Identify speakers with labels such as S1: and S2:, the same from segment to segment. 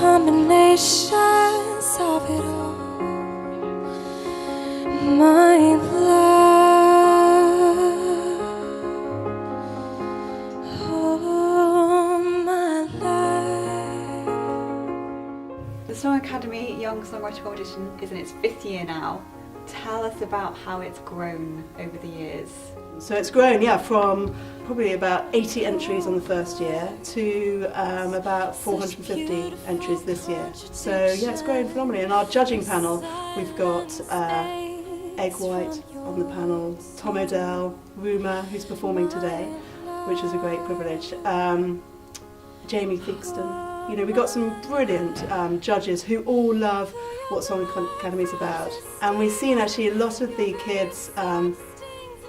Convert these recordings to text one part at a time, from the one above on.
S1: combinations of it all. My love, oh my life.
S2: The Song Academy Young Songwriter competition is in its 5th year now. Tell us about how it's grown over the years.
S3: So it's grown, yeah, from probably about 80 entries on the first year to about 450 entries this year. So yeah, it's grown phenomenally. And our judging panel, we've got Egg White on the panel, Tom Odell, Rumour, who's performing today, which is a great privilege, Jamie Theakston. You know, we've got some brilliant judges who all love what Song Academy is about. And we've seen actually a lot of the kids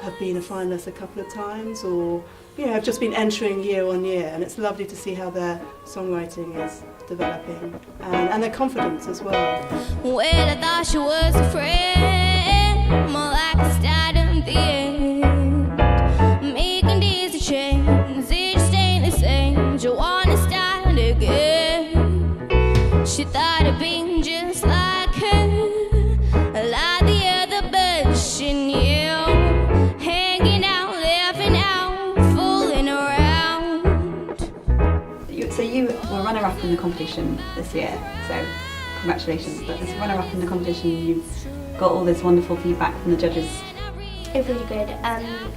S3: have been a finalist a couple of times, or have just been entering year on year, and it's lovely to see how their songwriting is developing and their confidence as well.
S4: Well, I thought she was a friend, more like a start in the end. Making these changes, each staying the same. You wanna start again? She thought of being just like her, like the other birds she knew.
S2: So you were runner-up in the competition this year, so congratulations. But as runner-up in the competition, you've got all this wonderful feedback from the judges.
S5: It's really good.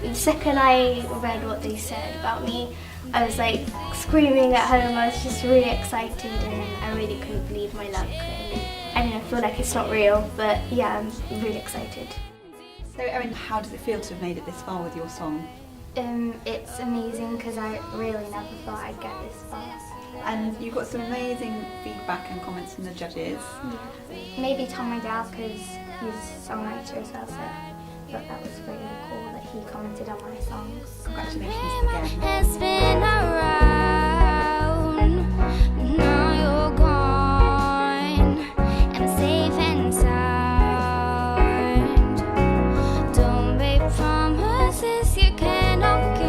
S5: The second I read what they said about me, I was like screaming at home. I was just really excited and I really couldn't believe my luck. And I feel like it's not real, but yeah, I'm really excited.
S2: So Erin, how does it feel to have made it this far with your song?
S5: It's amazing because I really never thought I'd get this far.
S2: And you got some amazing feedback and comments from the judges.
S5: Yeah. Maybe Tom Odell because he's a songwriter as well, so I thought that was really cool that he commented on my songs.
S2: Congratulations again.
S4: Has been around, now you're gone, I'm safe and sound. Don't make promises you cannot keep.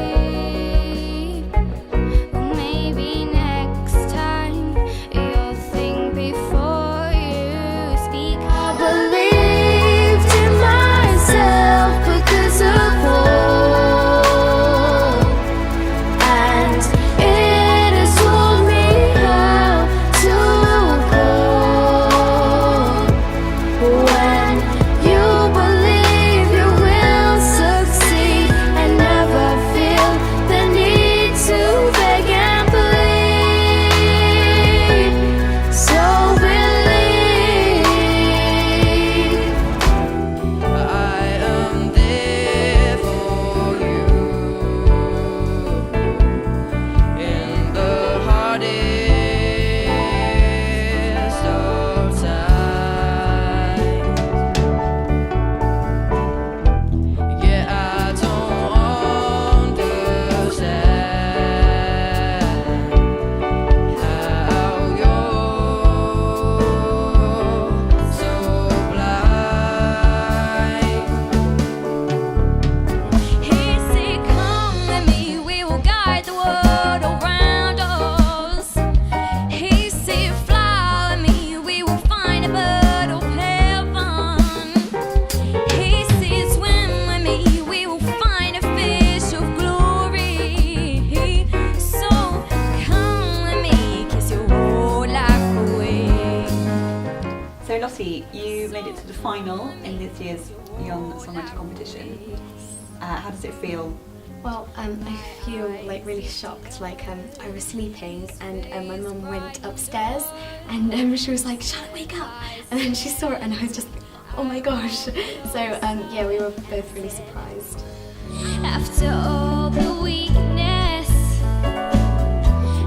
S4: Well, maybe next time you'll think before you speak. I believed in myself because of hope, and it has told me how to go. When you believe you will succeed and never feel the need to beg and plead, so believe. I am there for you in the hardest of times. Yeah, I don't understand how you're so blind. He said, come with me, we will guide the world around us. He said, fly with me, we will find a bird of heaven. He said, swim with me, we will find a fish of glory. So come with me, kiss your whole life away.
S2: So Lottie, you made it to the final in this year's Young Songwriter competition. How does it feel?
S6: Well, I feel like really shocked. Like I was sleeping and my mum went upstairs and she was like, "Charlotte, wake up!" And then she saw it and I was just like, "Oh my gosh!" So yeah, we were both really surprised.
S4: After all the weakness,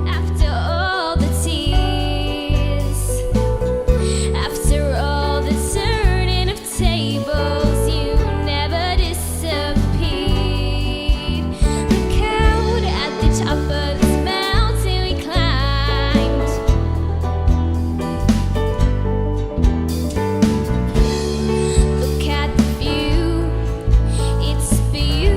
S4: after all the tears, after all the turning of tables, you never disappeared. Look out at the top of this mountain we climbed. Look at the view, it's beautiful.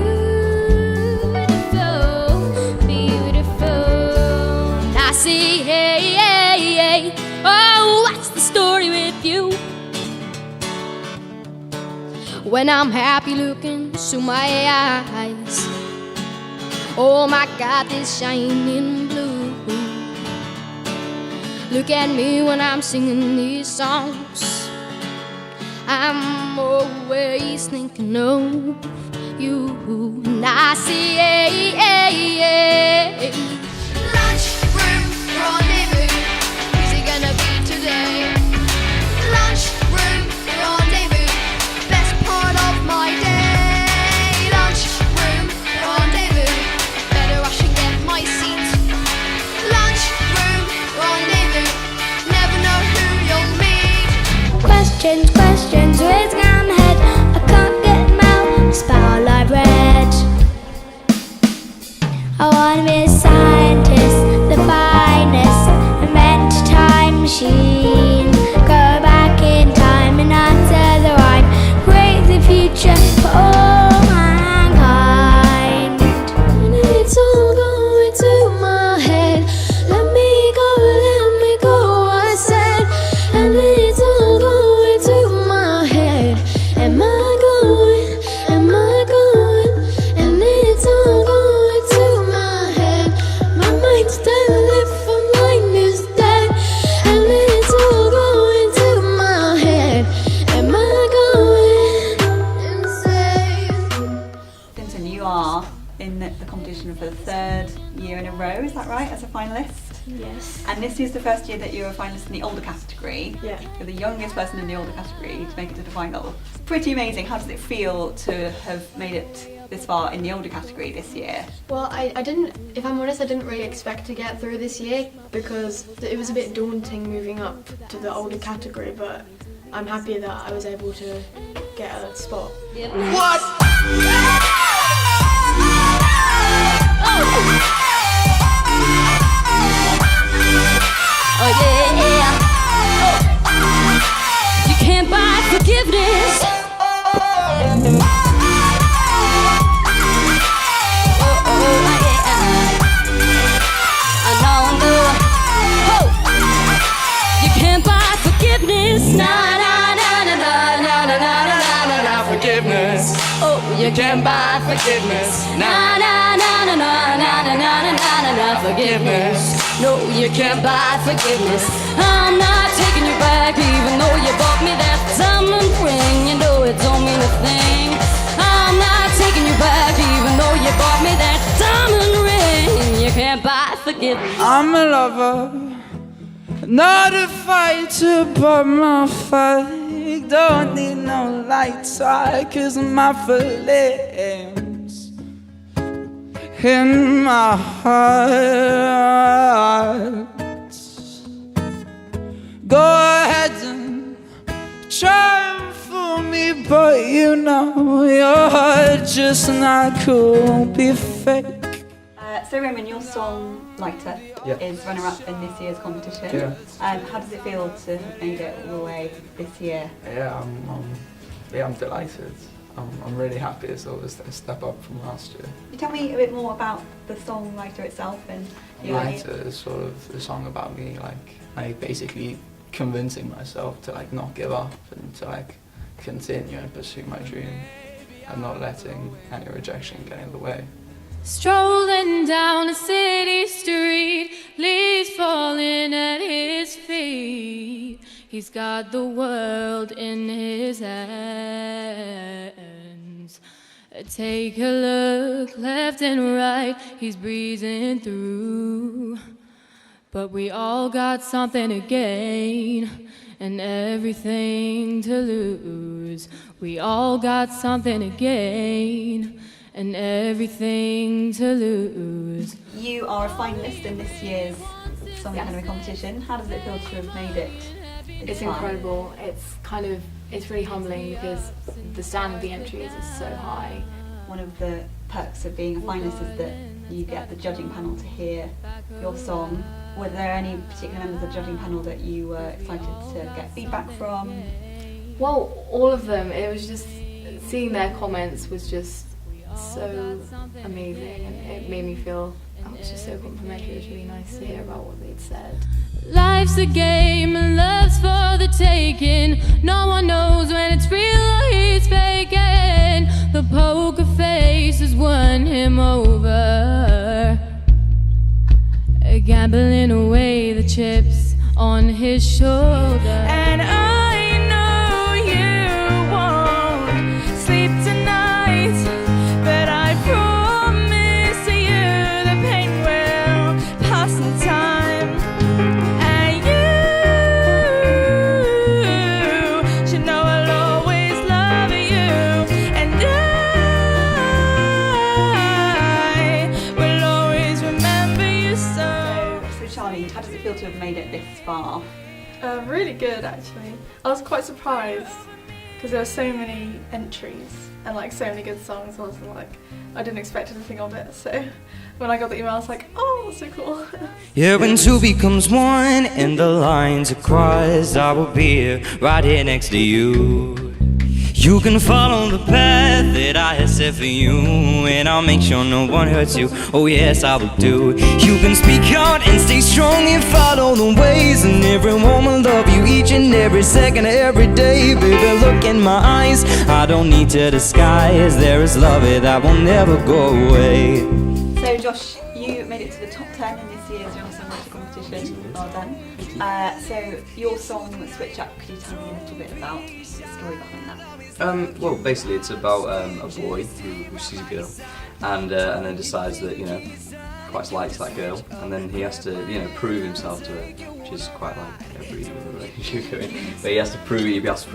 S4: when I'm happy looking through my eyes. Oh my God, this shining blue. Look at me when I'm singing these songs. I'm always thinking of you. And I see lunchroom rendezvous. Who's it gonna be today? Lunchroom rendezvous. Best part of my day. Lunchroom rendezvous. Better rush and get my seat. Lunchroom rendezvous. Never know who you'll meet.
S5: Questions, questions, raising on my head. I can't get them out, despite all I've read. I wanna be a scientist, the finest, invent a time machine. Go back in time and answer the rhyme. Create the future for all mankind. And it's all going to my head. Let me go, I said. And it's all going to my head. Am I going? Am I going? And it's all going to my head. My mind's dead, if my mind is dead. And it's all going to my head. Am I going insane?
S2: Vincent, you are in the competition for the third year in a row, is that right, as a finalist?
S3: Yes.
S2: And this is the first year that you're a finalist in the older category.
S3: Yeah.
S2: You're the youngest person in the older category to make it to the final. Pretty amazing. How does it feel to have made it this far in the older category this year?
S6: Well, I didn't, if I'm honest, I didn't really expect to get through this year because it was a bit daunting moving up to the older category, but I'm happy that I was able to get a spot.
S4: Oh yeah. You can't buy forgiveness. You can't buy forgiveness.
S7: Forgiveness.
S4: Oh,
S7: You can't buy forgiveness.
S4: Forgiveness. No, you can't buy forgiveness. I'm not taking you back, even though you bought me that diamond ring. You know it don't mean a thing. I'm not taking you back, even though you bought me that diamond ring. You can't buy forgiveness.
S7: I'm a lover, not a fighter, but my fight. Don't need no lights, cause my feelings in my heart. Go ahead and try and fool me, but you know your heart just not cool, be fake.
S2: So Roman, your songwriter is runner-up in this year's competition.
S8: Yeah.
S2: How does it feel to have made it all the way this year?
S8: Yeah, I'm delighted. I'm really happy. It's always a step up from last year.
S2: Can you tell me a bit more about the songwriter itself and your
S8: Writer is sort of a song about me, like basically convincing myself to not give up and to continue and pursue my dream and not letting any rejection get in the way.
S1: Strolling down a city street, leaves falling at his feet. He's got the world in his hands. Take a look left and right, he's breezing through. But we all got something to gain and everything to lose. We all got something to gain and everything to lose.
S2: You are a finalist in this year's Song Academy competition. How does it feel to have made it?
S6: It's incredible. It's really humbling because the standard of the entries is so high.
S2: One of the perks of being a finalist is that you get the judging panel to hear your song. Were there any particular members of the judging panel that you were excited to get feedback from?
S6: Well, all of them. It was just seeing their comments was just so amazing, and it made me feel it was just so complimentary. It was really nice to hear about what they'd said.
S1: Life's a game and love's for the taking. No one knows when it's real or he's faking.
S2: laugh?
S9: Really good, actually. I was quite surprised because there were so many entries and like so many good songs. I didn't expect anything of it. So when I got the email, I was like, oh, that's so cool.
S7: Yeah, when two becomes one and the lines are crossed, I will be here, right here next to you. You can follow the path that I have set for you, and I'll make sure no one hurts you. Oh yes, I will do. You can speak out and stay strong and follow the ways, and everyone will love you each and every second of every day. Baby, look in my eyes, I don't need to disguise. There is love that will never go away.
S2: So Josh, you made it to the top 10 in this year's Young Songwriter competition. Well done. So your song Switch Up, could you tell me a little bit about the story behind that?
S10: Well, basically, it's about a boy who sees a girl, and then decides that quite likes that girl, and then he has to prove himself to her, which is quite like every relationship you're in. But he has to prove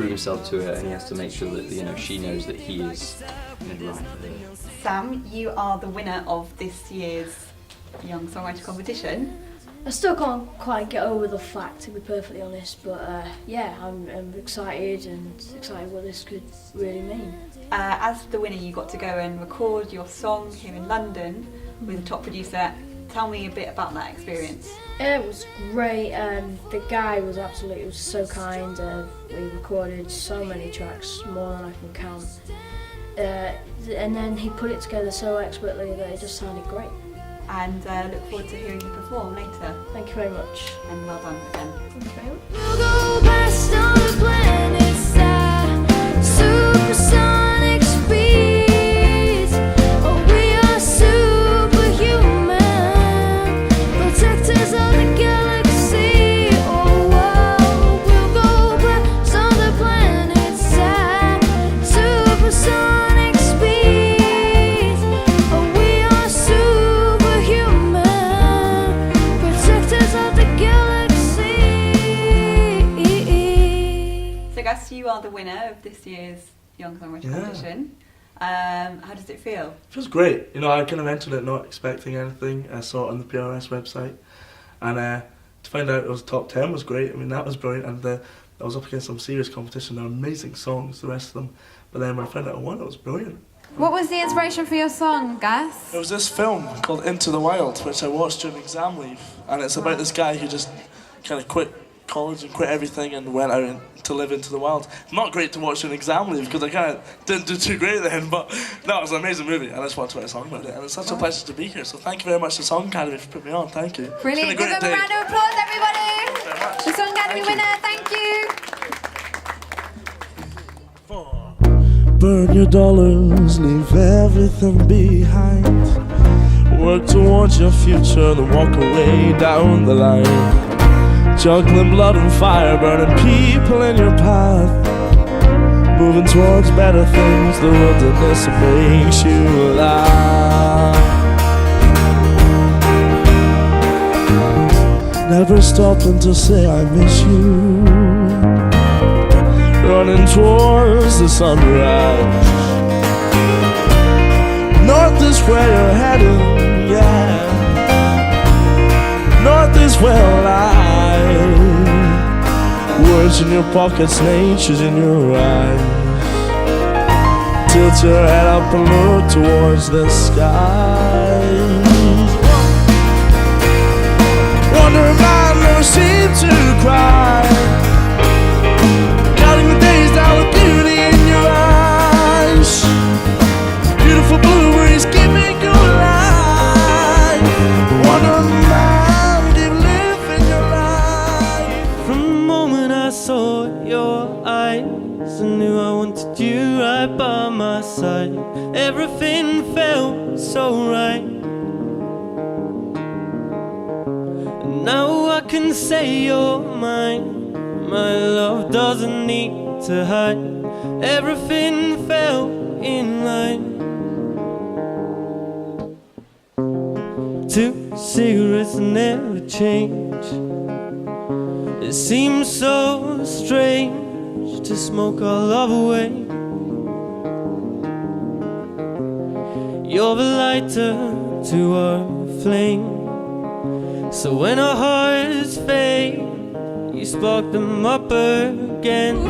S10: himself to her, and he has to make sure that she knows that he is right for her.
S2: Sam, you are the winner of this year's Young Songwriter competition.
S11: I still can't quite get over the fact, to be perfectly honest, but yeah, I'm excited what this could really mean.
S2: As the winner, you got to go and record your song here in London with a top producer. Tell me a bit about that experience.
S11: It was great. The guy was so kind. We recorded so many tracks, more than I can count. And then he put it together so expertly that it just sounded great.
S2: And look forward to hearing you perform later.
S11: Thank you very much.
S2: And well done again.
S11: Thank you very much.
S4: We'll go past on the planet's side, supersonic speeds. Oh, we are superhuman, protectors of the galaxy. Oh, whoa. We'll go past on the planet's side, supersonic speeds. Oh, we are superhuman, protectors of the galaxy.
S2: So Gus, you are the winner of this year's Young Songwriter competition. How does it feel?
S12: It feels great. I kind of entered it not expecting anything. I saw it on the PRS website, and to find out it was top 10 was great. I mean, that was brilliant, and I was up against some serious competition. They're amazing songs, the rest of them. But then when I found out I won, it was brilliant.
S13: What was the inspiration for your song, Gus?
S12: It was this film called Into the Wild, which I watched during exam leave, and it's about this guy who just kind of quit college and quit everything and went out to live into the wild. Not great to watch during exam leave because I kind of didn't do too great then, but no, it was an amazing movie, and I just wanted to write a song about it, and it's such a pleasure to be here. So thank you very much to Song Academy for putting me on. Thank you.
S13: Brilliant. Give them a round of applause, everybody. The Song Academy winner. Thank you.
S14: Burn your dollars, leave everything behind. Work towards your future, then walk away down the line. Juggling blood and fire, burning people in your path. Moving towards better things, the wilderness makes you laugh. Never stopping to say I miss you. Running towards the sunrise. North is where you're heading, yeah. North is where I lie. Words in your pockets, nature's in your eyes. Tilt your head up and look towards the skies. Wonder man never seemed to cry. Counting the days down with beauty in your eyes. Beautiful blueberries giving you life. Wonder man, keep living your life.
S15: From the moment I saw your eyes, I knew I wanted you right by my side. Everything felt so right. And now I can say you're mine. My love doesn't need to hide. Everything fell in line. 2 cigarettes never change. It seems so strange to smoke our love away. You're the lighter to our flame. So when our hearts fade, you spark them up again.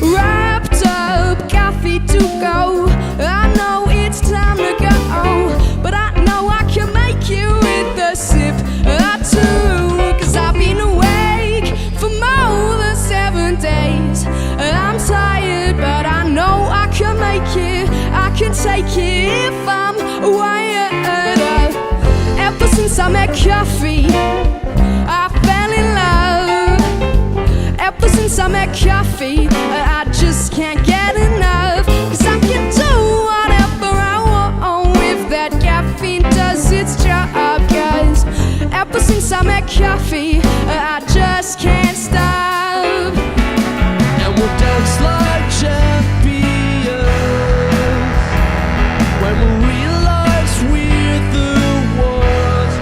S4: Wrapped up, coffee to go. I know it's time to go, but I know I can make you with a sip or two. Cause I've been awake for more than 7 days. I'm tired, but I know I can make it. I can take it if I'm wired. Ever since I met coffee, I fell in love. Ever since I met coffee, I just can't get enough. Cause I can do whatever I want if that caffeine does its job. Cause ever since I met coffee, I just can't stop.
S15: And we'll dance like champions when we realize we're the ones.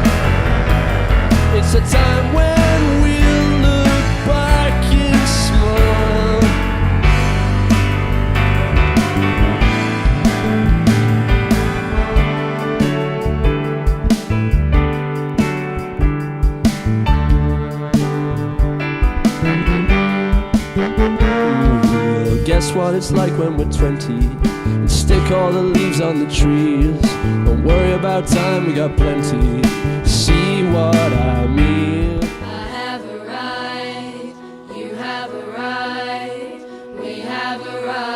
S15: It's a time when we'll look back and smile. Guess what it's like when we're 20 and stick all the leaves on the trees. Don't worry about time, we got plenty. See what I mean?
S1: I have a right, you have a right, we have a right.